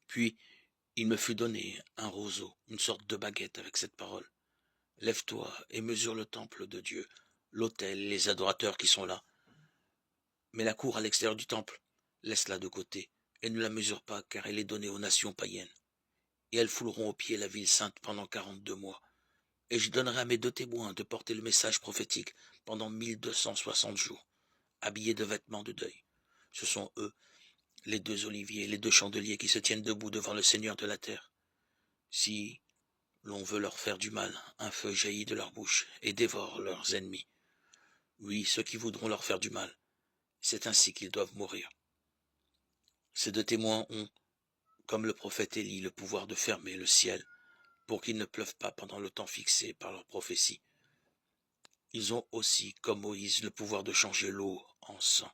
Puis il me fut donné un roseau, une sorte de baguette avec cette parole. Lève-toi et mesure le temple de Dieu, l'autel, les adorateurs qui sont là. Mais la cour à l'extérieur du temple, laisse-la de côté, et ne la mesure pas, car elle est donnée aux nations païennes. Et elles fouleront au pied la ville sainte pendant 42 mois. Et je donnerai à mes 2 témoins de porter le message prophétique pendant 1260 jours, habillés de vêtements de deuil. Ce sont eux, les 2 oliviers, les 2 chandeliers qui se tiennent debout devant le Seigneur de la terre. Si l'on veut leur faire du mal, un feu jaillit de leur bouche et dévore leurs ennemis. Oui, ceux qui voudront leur faire du mal, c'est ainsi qu'ils doivent mourir. Ces 2 témoins ont, comme le prophète Élie, le pouvoir de fermer le ciel pour qu'il ne pleuve pas pendant le temps fixé par leur prophétie. Ils ont aussi, comme Moïse, le pouvoir de changer l'eau en sang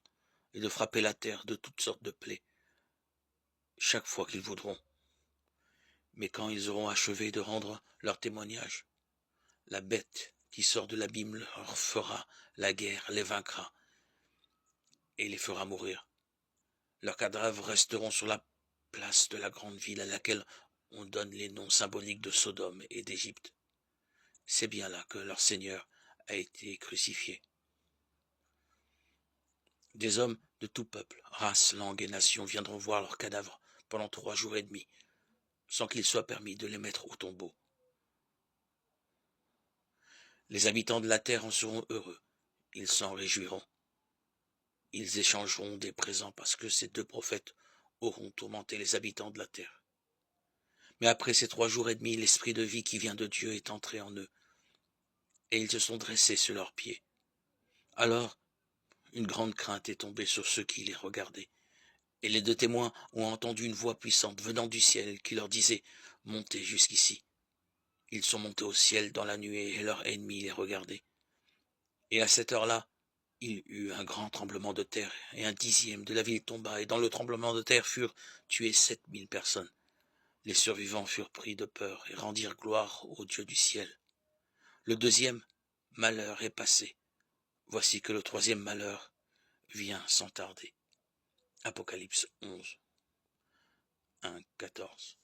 et de frapper la terre de toutes sortes de plaies, chaque fois qu'ils voudront. Mais quand ils auront achevé de rendre leur témoignage, la bête qui sort de l'abîme leur fera la guerre, les vaincra et les fera mourir. Leurs cadavres resteront sur la place de la grande ville à laquelle on donne les noms symboliques de Sodome et d'Égypte. C'est bien là que leur Seigneur a été crucifié. Des hommes de tout peuple, race, langue et nation viendront voir leurs cadavres pendant 3 jours et demi, sans qu'il soit permis de les mettre au tombeau. Les habitants de la terre en seront heureux, ils s'en réjouiront. Ils échangeront des présents parce que ces 2 prophètes auront tourmenté les habitants de la terre. Mais après ces 3 jours et demi, l'esprit de vie qui vient de Dieu est entré en eux, et ils se sont dressés sur leurs pieds. Alors, une grande crainte est tombée sur ceux qui les regardaient, et les 2 témoins ont entendu une voix puissante venant du ciel qui leur disait « Montez jusqu'ici ». Ils sont montés au ciel dans la nuée et leurs ennemis les regardaient. Et à cette heure-là, il y eut un grand tremblement de terre, et un 10e de la ville tomba, et dans le tremblement de terre furent tuées 7000 personnes. Les survivants furent pris de peur et rendirent gloire au Dieu du ciel. Le 2e malheur est passé. Voici que le 3e malheur vient sans tarder. Apocalypse 11, 1, 14.